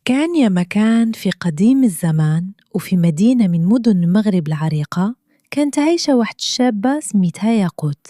كان يا مكان في قديم الزمان وفي مدينة من مدن المغرب العريقة كانت عايشة واحد الشابة سميتها ياقوت.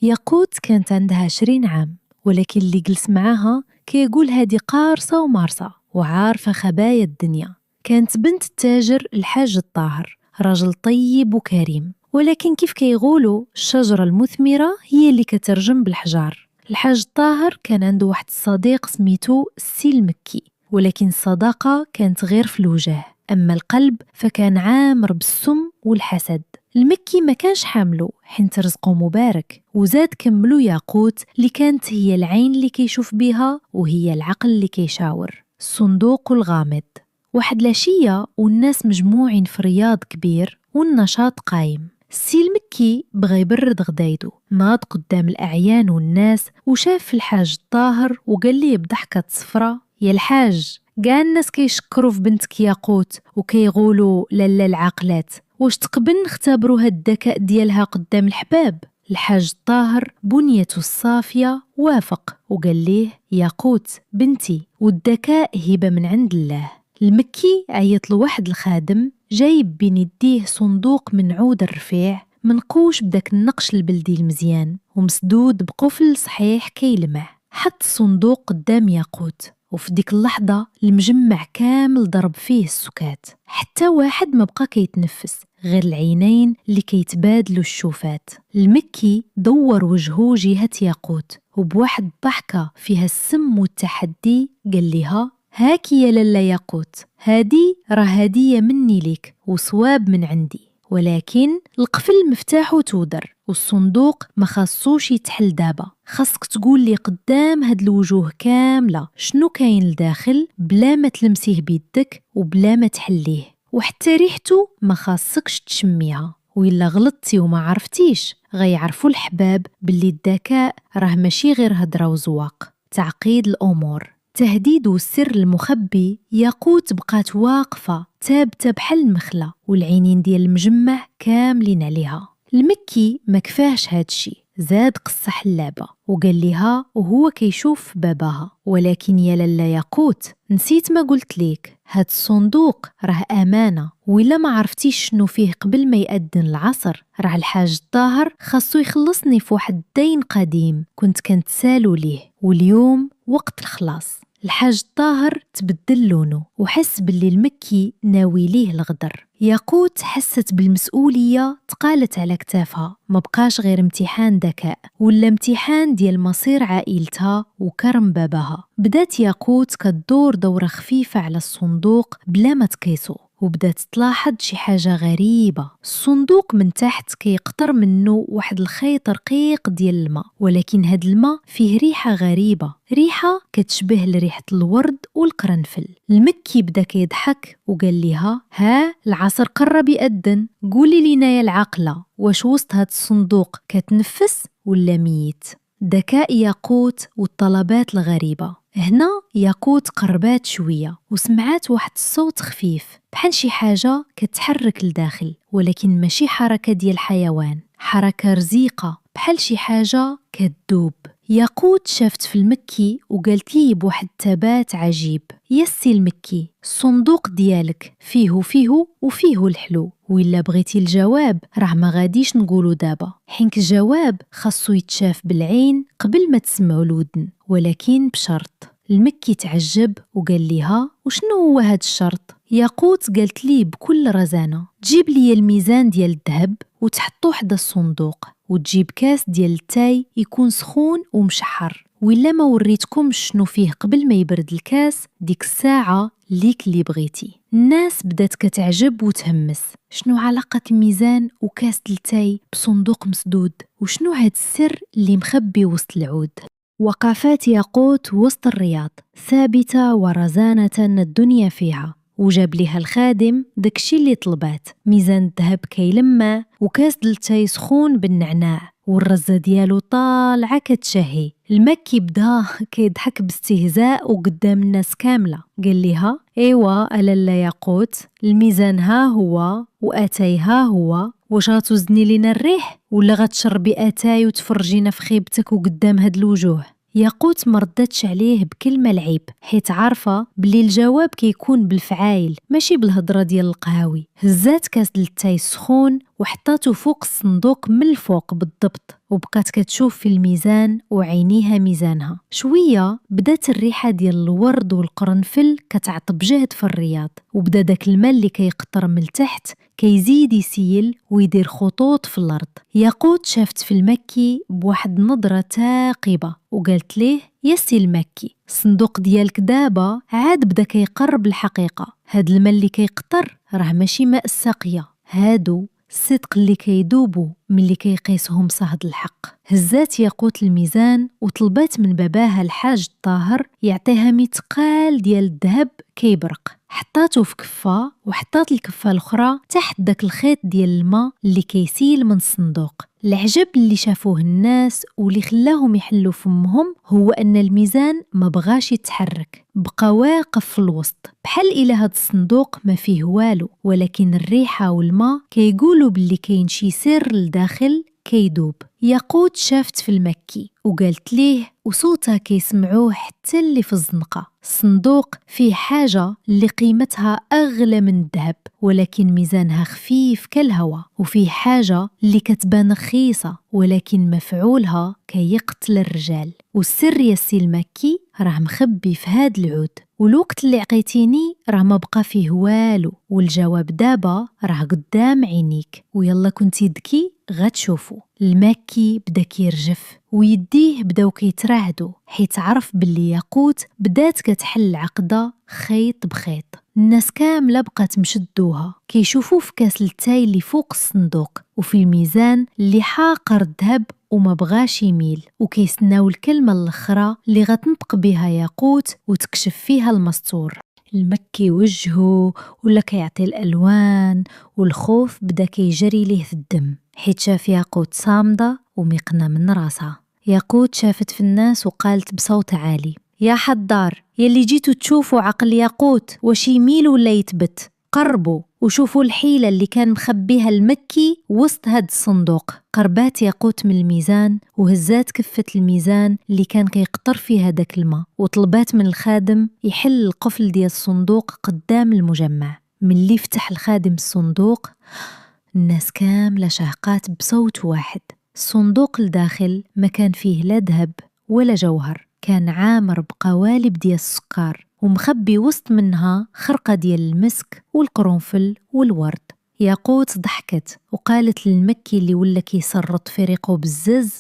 ياقوت كانت عندها 20 عام، ولكن اللي جلس معاها كيقول هادي قارصة ومارصة وعارفة خبايا الدنيا. كانت بنت التاجر الحاج الطاهر، رجل طيب وكريم، ولكن كيف كيقولوا الشجرة المثمرة هي اللي كترجم بالحجار. الحاج الطاهر كان عنده واحد الصديق سميتو السي المكي، ولكن الصداقة كانت غير في الوجه، أما القلب فكان عامر بالسم والحسد. المكي ما كانش حاملو حين رزقه مبارك، وزاد كملو ياقوت اللي كانت هي العين اللي كيشوف بيها وهي العقل اللي كيشاور. الصندوق الغامض. واحد العشية والناس مجموعين في رياض كبير والنشاط قايم. السي المكي بغى يبرد غدايدو، ناض قدام الأعيان والناس وشاف الحاج الطاهر وقال ليه بضحكة صفرة: يا الحاج، كاع الناس كيشكروا في بنتك ياقوت وكيقولوا لالا العاقلات، واش تقبل نختبروا هاد الذكاء ديالها قدام الحباب؟ الحاج الطاهر بنيته الصافية وافق وقال ليه: ياقوت بنتي، والذكاء هبة من عند الله. المكي عيط له واحد الخادم جايب بين يديه صندوق من عود الرفيع منقوش بداك النقش البلدي المزيان ومسدود بقفل صحيح كيلمع. حط الصندوق قدام ياقوت، وفي ديك اللحظة المجمع كامل ضرب فيه السكات، حتى واحد ما بقى كيتنفس غير العينين اللي كيتبادلوا الشوفات. المكي دور وجهه جهة ياقوت وبواحد ضحكة فيها السم والتحدي قال لها: هاكي يا لالا ياقوت، هادي راه هدية مني ليك وصواب من عندي، ولكن القفل مفتاحه تودر والصندوق ما خاصوش يتحل دابا. خاصك تقول لي قدام هاد الوجوه كاملة شنو كاين لداخل بلا ما تلمسيه بيدك وبلا ما تحليه، وحتى ريحته ما خاصكش تشميها، وإلا غلطتي وما عرفتيش غيعرفوا الحباب باللي الذكاء راه ماشي غير هدرة وزواق. تعقيد الأمور. تهديد والسر المخبي. ياقوت بقات واقفة ثابتة بحال المخلة والعينين ديال المجمع كاملين عليها. المكي ما كفاهش هادشي، زاد قصة حلابة وقال لها وهو كيشوف باباها: ولكن يا لالا ياقوت، نسيت ما قلت ليك، هاد الصندوق راه أمانة، وإلا ما عرفتيش شنو فيه قبل ما يأذن العصر راه الحاج الطاهر خاصو يخلصني في واحد الدين قديم كنت كنتسالو ليه، واليوم وقت الخلاص. الحاج الطاهر تبدل لونه وحس باللي المكي ناوي ليه الغدر. ياقوت حست بالمسؤولية تقالت على كتافها، ما بقاش غير امتحان ذكاء ولا امتحان ديال مصير عائلتها وكرم باباها. بدات ياقوت كدور دورة خفيفة على الصندوق بلا ما تقيسو، وبدات تلاحظ شي حاجة غريبة. الصندوق من تحت كيقطر منه واحد الخيط رقيق ديال الماء، ولكن هاد الماء فيه ريحة غريبة، ريحة كتشبه لريحة الورد والقرنفل. المكي بدا كيضحك وقال لها: ها العصر قرب يأذن، قولي لينا يا العاقلة، واش وسط هاد الصندوق كتنفس ولا ميت؟ ذكاء ياقوت والطلبات الغريبة. هنا ياقوت قربات شوية وسمعات واحد الصوت خفيف بحال شي حاجة كتحرك لداخل، ولكن ماشي حركة ديال حيوان، حركة رزيقة بحال شي حاجة كتدوب. ياقوت شافت في المكي وقالت ليه بواحد الثبات عجيب: يا السي المكي، الصندوق ديالك فيه وفيه الحلو، وإلا بغيتي الجواب راه ما غاديش نقولو دابا، حينك الجواب خاصو يتشاف بالعين قبل ما تسمعو الودن، ولكن بشرط. المكي تعجب وقال ليها: وشنو هو هاد الشرط؟ ياقوت قالت ليه بكل رزانة: تجيب لي الميزان ديال الذهب وتحطو حدا الصندوق، وتجيب كاس ديال التاي يكون سخون ومشحر، وإلا ما وريتكم شنو فيه قبل ما يبرد الكاس ديك الساعة ليك اللي بغيتي. الناس بدات كتعجب وتهمس: شنو علاقة الميزان وكاس التاي بصندوق مسدود؟ وشنو هاد السر اللي مخبي وسط العود؟ وقفات ياقوت وسط الرياض ثابتة ورزانة الدنيا فيها، وجاب ليها الخادم داكشي اللي طلبات: ميزان الذهب كيلمع وكاس دلتاي سخون بالنعناع والرزة ديالو طالعة كتشهي. المكي بدا كيضحك باستهزاء وقدام الناس كاملة، قال ليها: ايوا الالا ياقوت، الميزان ها هو واتاي ها هو، واش غتوزني لينا الريح ولا غتشربي اتاي وتفرجينا في خيبتك وقدام هاد الوجوه؟ ياقوت مردتش عليه بكلمة العيب، حيت عارفة بلي الجواب كيكون بالفعايل ماشي بالهضرة ديال القهاوي. هزات كاس ديال التاي سخون وحطاتو فوق الصندوق من الفوق بالضبط، وبقات كتشوف في الميزان وعينيها ميزانها. شوية بدات الريحة ديال الورد والقرنفل كتعطب جهد في الرياض، وبدا داك الماء اللي كيقطر من التحت كيزيد يسيل ويدير خطوط في الأرض. ياقوت شافت في المكي بواحد نظرة ثاقبة وقالت ليه: يا سي المكي، الصندوق ديالك دابا عاد بدا كيقرب الحقيقة. هاد الماء اللي كيقطر راه ماشي ماء الساقية، هادو الصدق اللي كيدوبوا ملي كيقيسهم صهد الحق. هزات ياقوت الميزان وطلبات من باباها الحاج الطاهر يعطيها مثقال ديال الذهب كيبرق. حطاتو في كفة وحطات الكفة الأخرى تحت داك الخيط ديال الماء اللي كيسيل من الصندوق. العجب اللي شافوه الناس واللي خلاهم يحلوا فمهم هو أن الميزان ما بغاش يتحرك، بقى واقف في الوسط بحال إلى هاد الصندوق ما فيه والو، ولكن الريحة والماء كيقولوا باللي كاين شي سر لداخل كيدوب. ياقوت شافت في المكي وقالت ليه وصوتها كيسمعوه حتى اللي في الزنقة: الصندوق فيه حاجة اللي قيمتها أغلى من الذهب ولكن ميزانها خفيف كالهواء، وفيه حاجة اللي كتبان رخيصة ولكن مفعولها كيقتل الرجال. والسر يا سي المكي راه مخبي في هاد العود، والوقت اللي عقيتيني راه ما بقى فيه والو، والجواب دابا راه قدام عينيك، ويلا كنتي ذكي غتشوفو. المكي بدا كيرجف ويديه بداو كيترعدوا حيت عرف باللي ياقوت بدات كتحل العقدة خيط بخيط. الناس كاملة بقات مشدوها كيشوفوا في كاس التاي اللي فوق الصندوق وفي الميزان اللي حاقر الذهب وما بغاش يميل، وكيسناو الكلمة الأخرى اللي غتنطق بها ياقوت وتكشف فيها المستور. المكي وجهه ولا كيعطي الألوان، والخوف بدا كيجري ليه في الدم حيت شاف ياقوت صامدة وميقنة من راسها. ياقوت شافت في الناس وقالت بصوت عالي: يا حضار، يلي جيتو تشوفوا عقل ياقوت واش يميل ولا يتبت، قربوا وشوفوا الحيلة اللي كان مخبيها المكي وسط هاد الصندوق. قربات ياقوت من الميزان وهزات كفة الميزان اللي كان كيقطر فيها داك الماء، وطلبات من الخادم يحل القفل ديال الصندوق قدام المجمع. من اللي فتح الخادم الصندوق الناس كاملة شهقات بصوت واحد. الصندوق الداخل ما كان فيه لا ذهب ولا جوهر، كان عامر بقوالب ديال السكر ومخبي وسط منها خرقة ديال المسك والقرنفل والورد. ياقوت ضحكت وقالت للمكي اللي ولا كيسرط في ريقو بزز: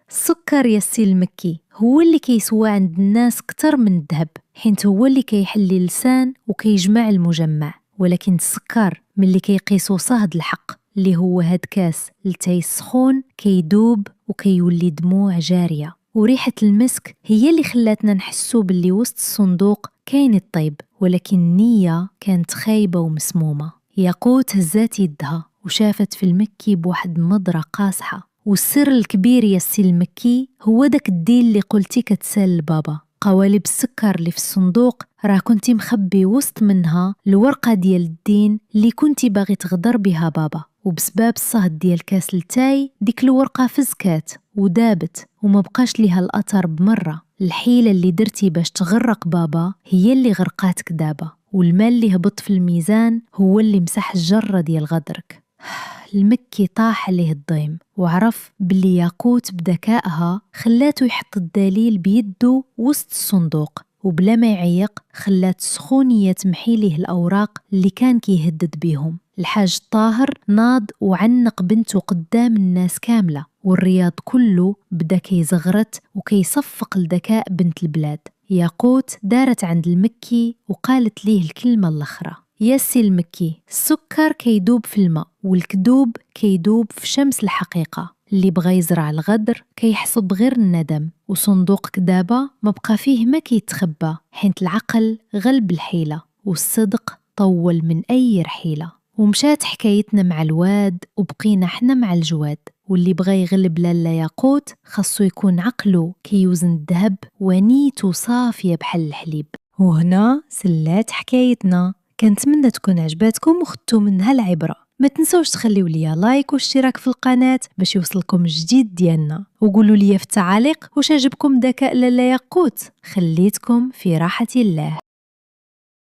السكر يا سي المكي هو اللي كيسوى عند الناس كتر من الذهب، حيت هو اللي كيحلي اللسان وكيجمع المجمع، ولكن السكر ملي كيقيسو صهد الحق اللي هو هاد كاس التاي السخون كيدوب وكيولي دموع جارية. وريحة المسك هي اللي خلاتنا نحسو باللي وسط الصندوق كاين الطيب، ولكن النية كانت خايبة ومسمومة. ياقوت هزات يدها وشافت في المكي بواحد النظرة قاصحة: والسر الكبير يا سي المكي هو داك الدين اللي قلتي كتسال لبابا. قوالب السكر اللي في الصندوق راه كنتي مخبي وسط منها الورقة ديال الدين اللي كنتي باغي تغدر بها بابا، وبسباب الصهد ديال كاس التاي ديك الورقة فزكات ودابت وما بقاش ليها الأثر بمرة. الحيلة اللي درتي باش تغرق بابا هي اللي غرقاتك دابا، والمال اللي هبط في الميزان هو اللي مسح الجرة ديال غدرك. المكي طاح عليه الضيم وعرف باللي ياقوت بذكائها خلاتو يحط الدليل بيدو وسط الصندوق، وبلا ما يعيق خلات سخونية تمحي ليه الأوراق اللي كان كيهدد بيهم. الحاج الطاهر ناض وعنق بنته قدام الناس كاملة، والرياض كله بدا كيزغرت وكيصفق لذكاء بنت البلاد. ياقوت دارت عند المكي وقالت ليه الكلمة الأخرى: يا سي المكي، السكر كيدوب في الماء والكذوب كيدوب في شمس الحقيقة. اللي بغى يزرع الغدر كيحسب غير الندم، وصندوقك دابا ما بقى فيه ما كيتخبى، حيت العقل غلب الحيلة والصدق طول من أي رحيلة. ومشات حكايتنا مع الواد وبقينا حنا مع الجواد، واللي بغى يغلب لالا ياقوت خاصو يكون عقله كيوزن الذهب ونيته صافية بحال الحليب. وهنا سلات حكايتنا، كنتمنى تكون عجباتكم وخدتوا منها العبرة. ما تنسوش تخليو ليا لايك واشتراك في القناة باش يوصلكم الجديد ديالنا، وقولوا لي في التعاليق واش عجبكم ذكاء لاله ياقوت. خليتكم في راحة الله.